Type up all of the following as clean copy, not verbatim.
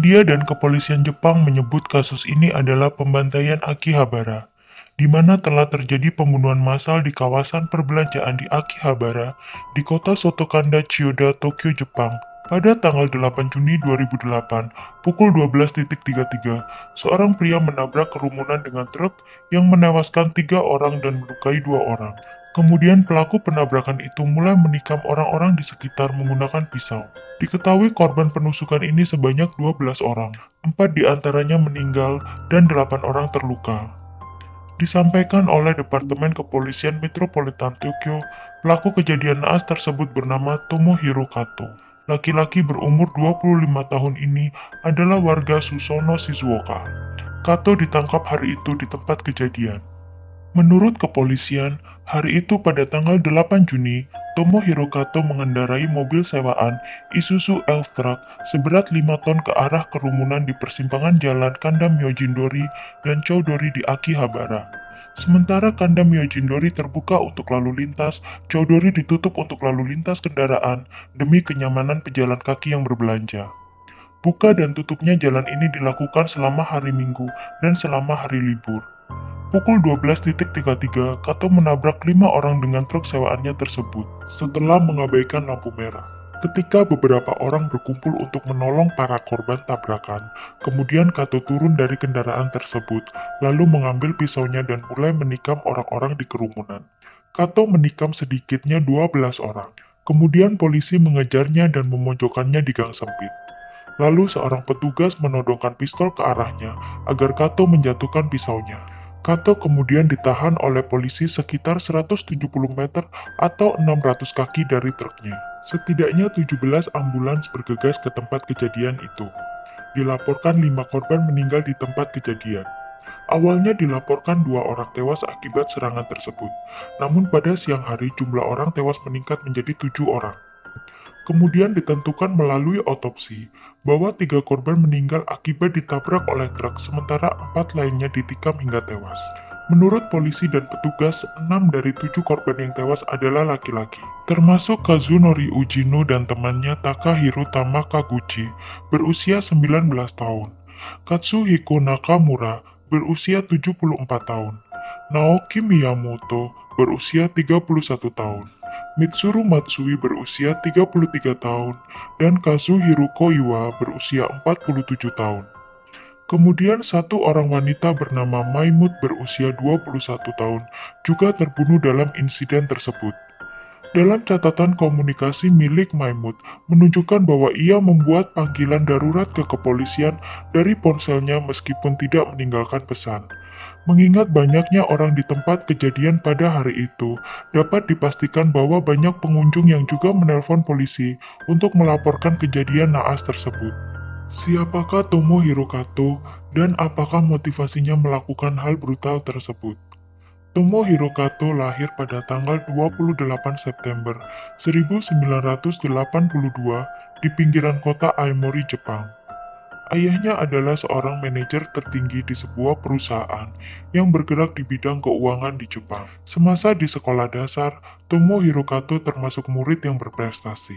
Media dan kepolisian Jepang menyebut kasus ini adalah pembantaian Akihabara, di mana telah terjadi pembunuhan massal di kawasan perbelanjaan di Akihabara di kota Sotokanda, Chiyoda, Tokyo, Jepang. Pada tanggal 8 Juni 2008, pukul 12.33, seorang pria menabrak kerumunan dengan truk yang menewaskan 3 orang dan melukai 2 orang. Kemudian pelaku penabrakan itu mulai menikam orang-orang di sekitar menggunakan pisau. Diketahui korban penusukan ini sebanyak 12 orang, 4 diantaranya meninggal dan 8 orang terluka. Disampaikan oleh Departemen Kepolisian Metropolitan Tokyo, pelaku kejadian naas tersebut bernama Tomohiro Kato. Laki-laki berumur 25 tahun ini adalah warga Susono, Shizuoka. Kato ditangkap hari itu di tempat kejadian. Menurut kepolisian, hari itu pada tanggal 8 Juni, Tomohiro Kato mengendarai mobil sewaan Isuzu L-Truck seberat 5 ton ke arah kerumunan di persimpangan jalan Kanda Myojindori dan Chowdori di Akihabara. Sementara Kanda Myojindori terbuka untuk lalu lintas, Chowdori ditutup untuk lalu lintas kendaraan demi kenyamanan pejalan kaki yang berbelanja. Buka dan tutupnya jalan ini dilakukan selama hari Minggu dan selama hari libur. Pukul 12.33, Kato menabrak 5 orang dengan truk sewaannya tersebut setelah mengabaikan lampu merah. Ketika beberapa orang berkumpul untuk menolong para korban tabrakan, kemudian Kato turun dari kendaraan tersebut, lalu mengambil pisaunya dan mulai menikam orang-orang di kerumunan. Kato menikam sedikitnya 12 orang. Kemudian polisi mengejarnya dan memojokkannya di gang sempit. Lalu seorang petugas menodongkan pistol ke arahnya agar Kato menjatuhkan pisaunya. Kato kemudian ditahan oleh polisi sekitar 170 meter atau 600 kaki dari truknya. Setidaknya 17 ambulans bergegas ke tempat kejadian itu. Dilaporkan 5 korban meninggal di tempat kejadian. Awalnya dilaporkan 2 orang tewas akibat serangan tersebut. Namun pada siang hari jumlah orang tewas meningkat menjadi 7 orang. Kemudian ditentukan melalui otopsi bahwa 3 korban meninggal akibat ditabrak oleh truk, sementara 4 lainnya ditikam hingga tewas. Menurut polisi dan petugas, 6 dari 7 korban yang tewas adalah laki-laki, termasuk Kazunori Ujino dan temannya Takahiro Tamakaguchi berusia 19 tahun, Katsuhiko Nakamura berusia 74 tahun, Naoki Miyamoto berusia 31 tahun, Mitsuru Matsui berusia 33 tahun, dan Kazuhiro Koiwa berusia 47 tahun. Kemudian 1 orang wanita bernama Maimut berusia 21 tahun juga terbunuh dalam insiden tersebut. Dalam catatan komunikasi milik Maimut menunjukkan bahwa ia membuat panggilan darurat ke kepolisian dari ponselnya meskipun tidak meninggalkan pesan. Mengingat banyaknya orang di tempat kejadian pada hari itu, dapat dipastikan bahwa banyak pengunjung yang juga menelpon polisi untuk melaporkan kejadian naas tersebut. Siapakah Tomohiro Kato dan apakah motivasinya melakukan hal brutal tersebut? Tomohiro Kato lahir pada tanggal 28 September 1982 di pinggiran kota Aomori, Jepang. Ayahnya adalah seorang manajer tertinggi di sebuah perusahaan yang bergerak di bidang keuangan di Jepang. Semasa di sekolah dasar, Tomohiro Kato termasuk murid yang berprestasi.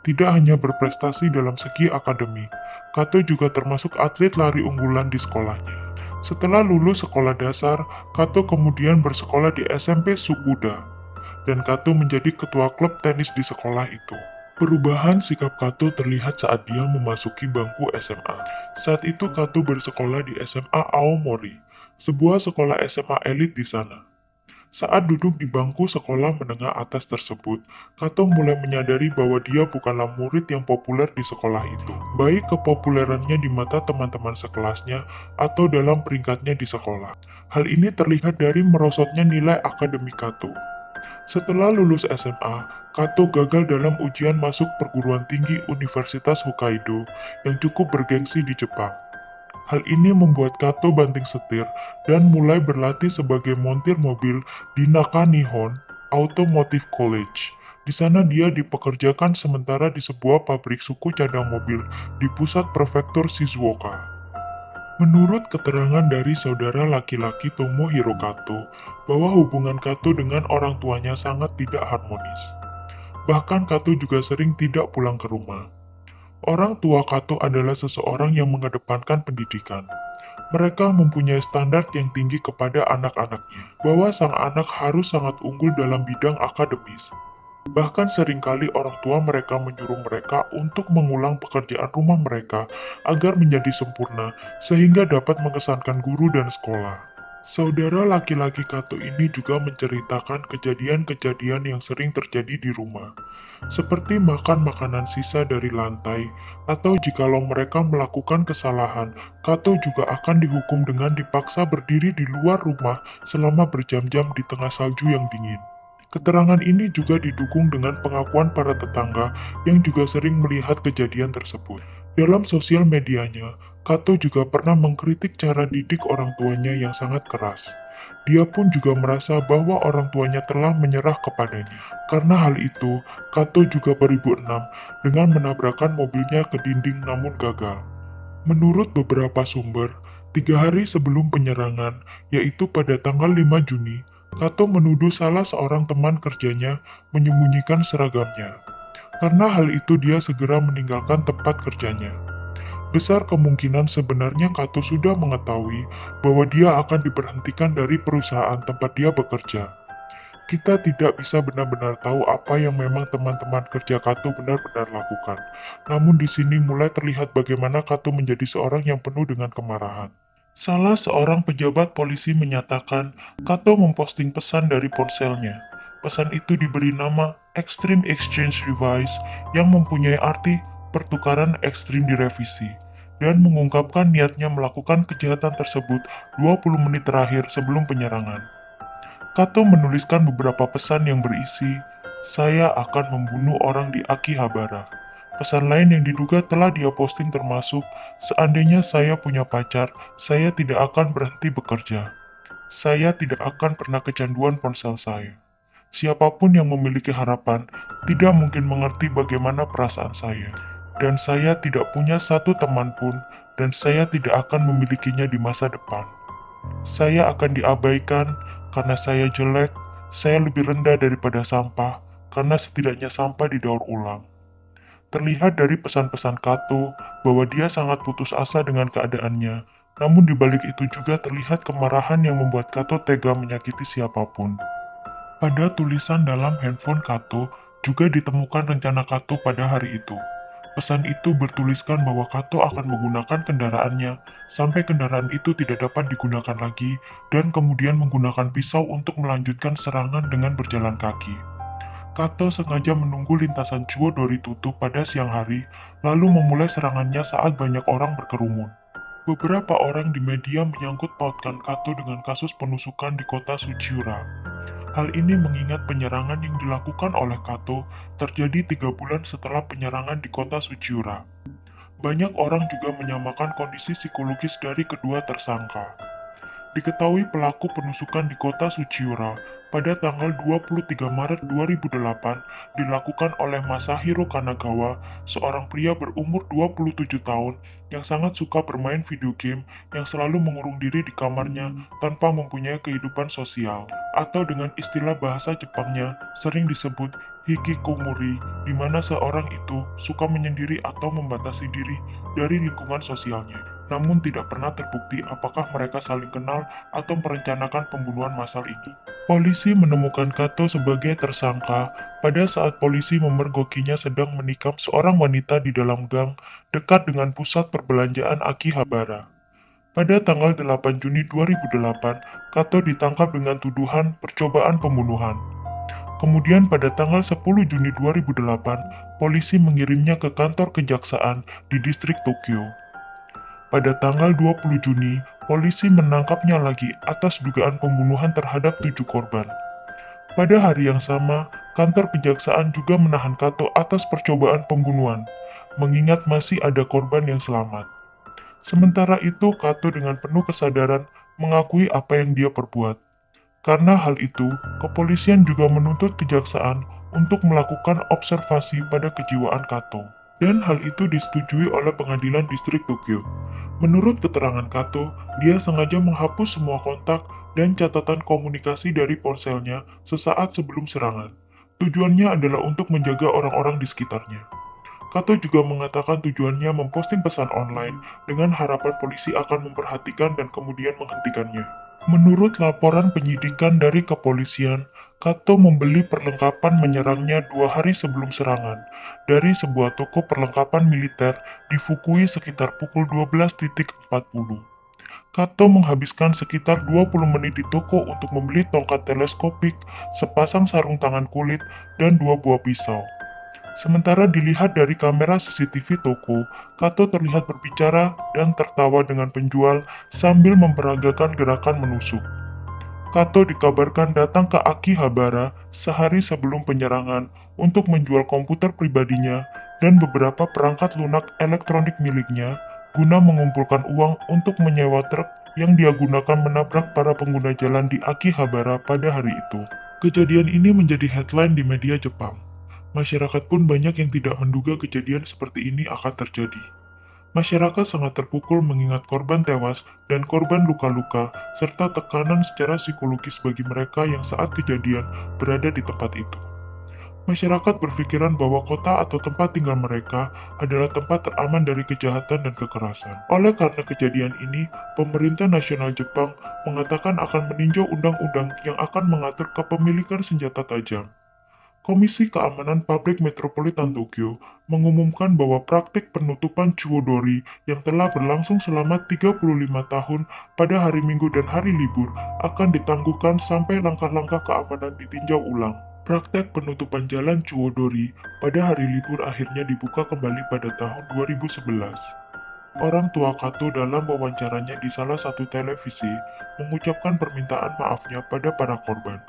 Tidak hanya berprestasi dalam segi akademik, Kato juga termasuk atlet lari unggulan di sekolahnya. Setelah lulus sekolah dasar, Kato kemudian bersekolah di SMP Sukuda, dan Kato menjadi ketua klub tenis di sekolah itu. Perubahan sikap Kato terlihat saat dia memasuki bangku SMA. Saat itu Kato bersekolah di SMA Aomori, sebuah sekolah SMA elit di sana. Saat duduk di bangku sekolah menengah atas tersebut, Kato mulai menyadari bahwa dia bukanlah murid yang populer di sekolah itu, baik kepopulerannya di mata teman-teman sekelasnya atau dalam peringkatnya di sekolah. Hal ini terlihat dari merosotnya nilai akademik Kato. Setelah lulus SMA, Kato gagal dalam ujian masuk perguruan tinggi Universitas Hokkaido yang cukup bergengsi di Jepang. Hal ini membuat Kato banting setir dan mulai berlatih sebagai montir mobil di Nakanihon Automotive College. Di sana dia dipekerjakan sementara di sebuah pabrik suku cadang mobil di pusat prefektur Shizuoka. Menurut keterangan dari saudara laki-laki Tomohiro Kato, bahwa hubungan Kato dengan orang tuanya sangat tidak harmonis. Bahkan Kato juga sering tidak pulang ke rumah. Orang tua Kato adalah seseorang yang mengedepankan pendidikan. Mereka mempunyai standar yang tinggi kepada anak-anaknya, bahwa sang anak harus sangat unggul dalam bidang akademis. Bahkan seringkali orang tua mereka menyuruh mereka untuk mengulang pekerjaan rumah mereka agar menjadi sempurna, sehingga dapat mengesankan guru dan sekolah. Saudara laki-laki Kato ini juga menceritakan kejadian-kejadian yang sering terjadi di rumah, seperti makan makanan sisa dari lantai, atau jikalau mereka melakukan kesalahan, Kato juga akan dihukum dengan dipaksa berdiri di luar rumah selama berjam-jam di tengah salju yang dingin. Keterangan ini juga didukung dengan pengakuan para tetangga yang juga sering melihat kejadian tersebut. Dalam sosial medianya, Kato juga pernah mengkritik cara didik orang tuanya yang sangat keras. Dia pun juga merasa bahwa orang tuanya telah menyerah kepadanya. Karena hal itu, Kato juga beribu enam dengan menabrakkan mobilnya ke dinding namun gagal. Menurut beberapa sumber, 3 hari sebelum penyerangan, yaitu pada tanggal 5 Juni, Kato menuduh salah seorang teman kerjanya menyembunyikan seragamnya. Karena hal itu dia segera meninggalkan tempat kerjanya. Besar kemungkinan sebenarnya Kato sudah mengetahui bahwa dia akan diberhentikan dari perusahaan tempat dia bekerja. Kita tidak bisa benar-benar tahu apa yang memang teman-teman kerja Kato benar-benar lakukan. Namun di sini mulai terlihat bagaimana Kato menjadi seorang yang penuh dengan kemarahan. Salah seorang pejabat polisi menyatakan Kato memposting pesan dari ponselnya. Pesan itu diberi nama Extreme Exchange Revise yang mempunyai arti pertukaran ekstrim direvisi, dan mengungkapkan niatnya melakukan kejahatan tersebut 20 menit terakhir sebelum penyerangan. Kato menuliskan beberapa pesan yang berisi, "Saya akan membunuh orang di Akihabara." Pesan lain yang diduga telah dia posting termasuk, "Seandainya saya punya pacar, saya tidak akan berhenti bekerja. Saya tidak akan pernah kecanduan ponsel saya. Siapapun yang memiliki harapan tidak mungkin mengerti bagaimana perasaan saya. Dan saya tidak punya satu teman pun, dan saya tidak akan memilikinya di masa depan. Saya akan diabaikan karena saya jelek, saya lebih rendah daripada sampah, karena setidaknya sampah didaur ulang." Terlihat dari pesan-pesan Kato bahwa dia sangat putus asa dengan keadaannya, namun di balik itu juga terlihat kemarahan yang membuat Kato tega menyakiti siapapun. Pada tulisan dalam handphone Kato juga ditemukan rencana Kato pada hari itu. Pesan itu bertuliskan bahwa Kato akan menggunakan kendaraannya sampai kendaraan itu tidak dapat digunakan lagi dan kemudian menggunakan pisau untuk melanjutkan serangan dengan berjalan kaki. Kato sengaja menunggu lintasan Chuodori tutup pada siang hari, lalu memulai serangannya saat banyak orang berkerumun. Beberapa orang di media menyangkut pautkan Kato dengan kasus penusukan di kota Suchiura. Hal ini mengingat penyerangan yang dilakukan oleh Kato terjadi 3 bulan setelah penyerangan di kota Suchiura. Banyak orang juga menyamakan kondisi psikologis dari kedua tersangka. Diketahui pelaku penusukan di kota Suchiura pada tanggal 23 Maret 2008 dilakukan oleh Masahiro Kanagawa, seorang pria berumur 27 tahun yang sangat suka bermain video game yang selalu mengurung diri di kamarnya tanpa mempunyai kehidupan sosial, atau dengan istilah bahasa Jepangnya sering disebut hikikomori, di mana seorang itu suka menyendiri atau membatasi diri dari lingkungan sosialnya. Namun tidak pernah terbukti apakah mereka saling kenal atau merencanakan pembunuhan massal ini. Polisi menemukan Kato sebagai tersangka pada saat polisi memergokinya sedang menikam seorang wanita di dalam gang dekat dengan pusat perbelanjaan Akihabara. Pada tanggal 8 Juni 2008, Kato ditangkap dengan tuduhan percobaan pembunuhan. Kemudian pada tanggal 10 Juni 2008, polisi mengirimnya ke kantor kejaksaan di distrik Tokyo. Pada tanggal 20 Juni, polisi menangkapnya lagi atas dugaan pembunuhan terhadap 7 korban. Pada hari yang sama, kantor kejaksaan juga menahan Kato atas percobaan pembunuhan, mengingat masih ada korban yang selamat. Sementara itu, Kato dengan penuh kesadaran mengakui apa yang dia perbuat. Karena hal itu, kepolisian juga menuntut kejaksaan untuk melakukan observasi pada kejiwaan Kato. Dan hal itu disetujui oleh pengadilan distrik Tokyo. Menurut keterangan Kato, dia sengaja menghapus semua kontak dan catatan komunikasi dari ponselnya sesaat sebelum serangan. Tujuannya adalah untuk menjaga orang-orang di sekitarnya. Kato juga mengatakan tujuannya memposting pesan online dengan harapan polisi akan memperhatikan dan kemudian menghentikannya. Menurut laporan penyidikan dari kepolisian, Kato membeli perlengkapan menyerangnya 2 hari sebelum serangan dari sebuah toko perlengkapan militer di Fukui sekitar pukul 12.40. Kato menghabiskan sekitar 20 menit di toko untuk membeli tongkat teleskopik, sepasang sarung tangan kulit, dan 2 buah pisau. Sementara dilihat dari kamera CCTV toko, Kato terlihat berbicara dan tertawa dengan penjual sambil memperagakan gerakan menusuk. Kato dikabarkan datang ke Akihabara sehari sebelum penyerangan untuk menjual komputer pribadinya dan beberapa perangkat lunak elektronik miliknya guna mengumpulkan uang untuk menyewa truk yang dia gunakan menabrak para pengguna jalan di Akihabara pada hari itu. Kejadian ini menjadi headline di media Jepang. Masyarakat pun banyak yang tidak menduga kejadian seperti ini akan terjadi. Masyarakat sangat terpukul mengingat korban tewas dan korban luka-luka, serta tekanan secara psikologis bagi mereka yang saat kejadian berada di tempat itu. Masyarakat berpikiran bahwa kota atau tempat tinggal mereka adalah tempat teraman dari kejahatan dan kekerasan. Oleh karena kejadian ini, pemerintah nasional Jepang mengatakan akan meninjau undang-undang yang akan mengatur kepemilikan senjata tajam. Komisi Keamanan Publik Metropolitan Tokyo mengumumkan bahwa praktik penutupan Chuodori yang telah berlangsung selama 35 tahun pada hari Minggu dan hari libur akan ditangguhkan sampai langkah-langkah keamanan ditinjau ulang. Praktek penutupan jalan Chuodori pada hari libur akhirnya dibuka kembali pada tahun 2011. Orang tua Kato dalam wawancaranya di salah satu televisi mengucapkan permintaan maafnya pada para korban,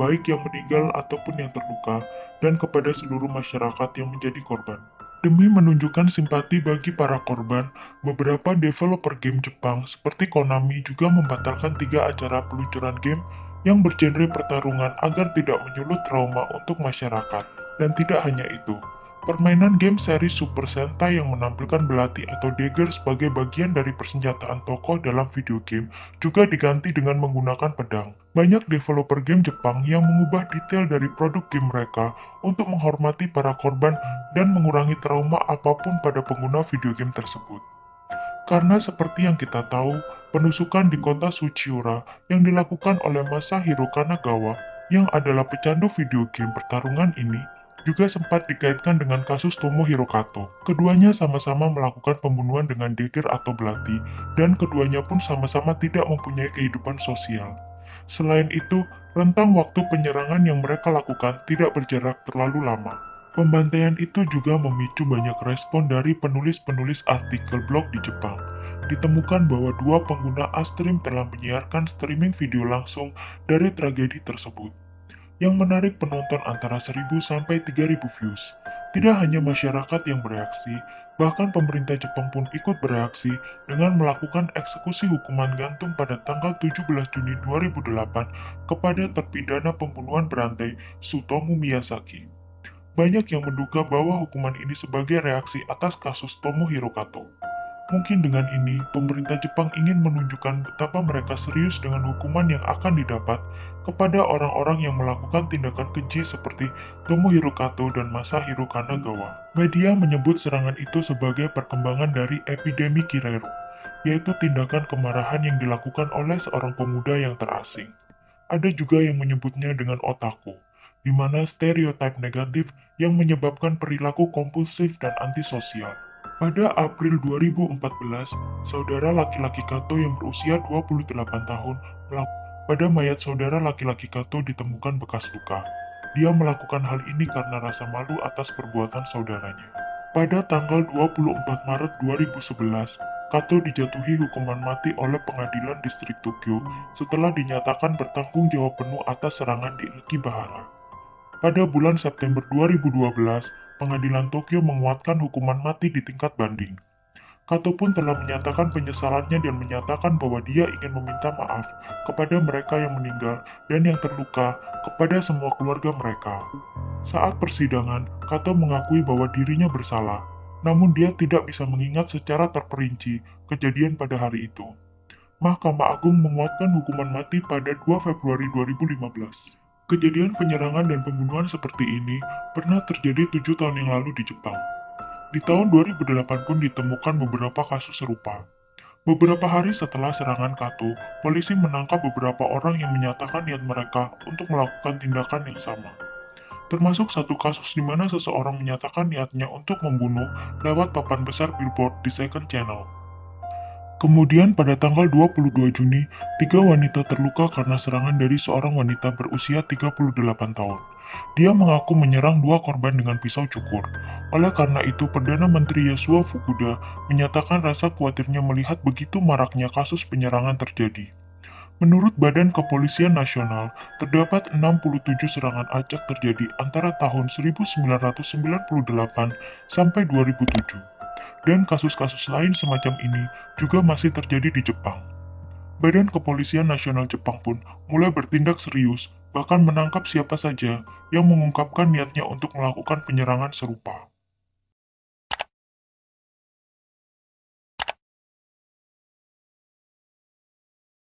baik yang meninggal ataupun yang terluka, dan kepada seluruh masyarakat yang menjadi korban. Demi menunjukkan simpati bagi para korban, beberapa developer game Jepang seperti Konami juga membatalkan 3 acara peluncuran game yang bergenre pertarungan agar tidak menyulut trauma untuk masyarakat. Dan tidak hanya itu, permainan game seri Super Sentai yang menampilkan belati atau dagger sebagai bagian dari persenjataan tokoh dalam video game juga diganti dengan menggunakan pedang. Banyak developer game Jepang yang mengubah detail dari produk game mereka untuk menghormati para korban dan mengurangi trauma apapun pada pengguna video game tersebut. Karena seperti yang kita tahu, penusukan di kota Suchiura yang dilakukan oleh Masahiro Kanagawa yang adalah pecandu video game pertarungan ini juga sempat dikaitkan dengan kasus Tomohiro Kato. Keduanya sama-sama melakukan pembunuhan dengan dagger atau belati, dan keduanya pun sama-sama tidak mempunyai kehidupan sosial. Selain itu, rentang waktu penyerangan yang mereka lakukan tidak berjarak terlalu lama. Pembantaian itu juga memicu banyak respon dari penulis-penulis artikel blog di Jepang. Ditemukan bahwa 2 pengguna Astream telah menyiarkan streaming video langsung dari tragedi tersebut, yang menarik penonton antara 1.000 sampai 3.000 views. Tidak hanya masyarakat yang bereaksi, bahkan pemerintah Jepang pun ikut bereaksi dengan melakukan eksekusi hukuman gantung pada tanggal 17 Juni 2008 kepada terpidana pembunuhan berantai Tsutomu Miyazaki. Banyak yang menduga bahwa hukuman ini sebagai reaksi atas kasus Tomohiro Kato. Mungkin dengan ini, pemerintah Jepang ingin menunjukkan betapa mereka serius dengan hukuman yang akan didapat kepada orang-orang yang melakukan tindakan keji seperti Tomohiro Kato dan Masahiro Kanagawa. Media menyebut serangan itu sebagai perkembangan dari epidemi Kireru, yaitu tindakan kemarahan yang dilakukan oleh seorang pemuda yang terasing. Ada juga yang menyebutnya dengan otaku, di mana stereotip negatif yang menyebabkan perilaku kompulsif dan antisosial. Pada April 2014, saudara laki-laki Kato yang berusia 28 tahun pada mayat saudara laki-laki Kato ditemukan bekas luka. Dia melakukan hal ini karena rasa malu atas perbuatan saudaranya. Pada tanggal 24 Maret 2011, Kato dijatuhi hukuman mati oleh pengadilan distrik Tokyo setelah dinyatakan bertanggung jawab penuh atas serangan di Akihabara. Pada bulan September 2012, pengadilan Tokyo menguatkan hukuman mati di tingkat banding. Kato pun telah menyatakan penyesalannya dan menyatakan bahwa dia ingin meminta maaf kepada mereka yang meninggal dan yang terluka, kepada semua keluarga mereka. Saat persidangan, Kato mengakui bahwa dirinya bersalah, namun dia tidak bisa mengingat secara terperinci kejadian pada hari itu. Mahkamah Agung menguatkan hukuman mati pada 2 Februari 2015. Kejadian penyerangan dan pembunuhan seperti ini pernah terjadi 7 tahun yang lalu di Jepang. Di tahun 2008 pun ditemukan beberapa kasus serupa. Beberapa hari setelah serangan Kato, polisi menangkap beberapa orang yang menyatakan niat mereka untuk melakukan tindakan yang sama. Termasuk satu kasus di mana seseorang menyatakan niatnya untuk membunuh lewat papan besar billboard di Second Channel. Kemudian pada tanggal 22 Juni, 3 wanita terluka karena serangan dari seorang wanita berusia 38 tahun. Dia mengaku menyerang 2 korban dengan pisau cukur. Oleh karena itu, Perdana Menteri Yasuo Fukuda menyatakan rasa khawatirnya melihat begitu maraknya kasus penyerangan terjadi. Menurut Badan Kepolisian Nasional, terdapat 67 serangan acak terjadi antara tahun 1998 sampai 2007. Dan kasus-kasus lain semacam ini juga masih terjadi di Jepang. Badan Kepolisian Nasional Jepang pun mulai bertindak serius, bahkan menangkap siapa saja yang mengungkapkan niatnya untuk melakukan penyerangan serupa.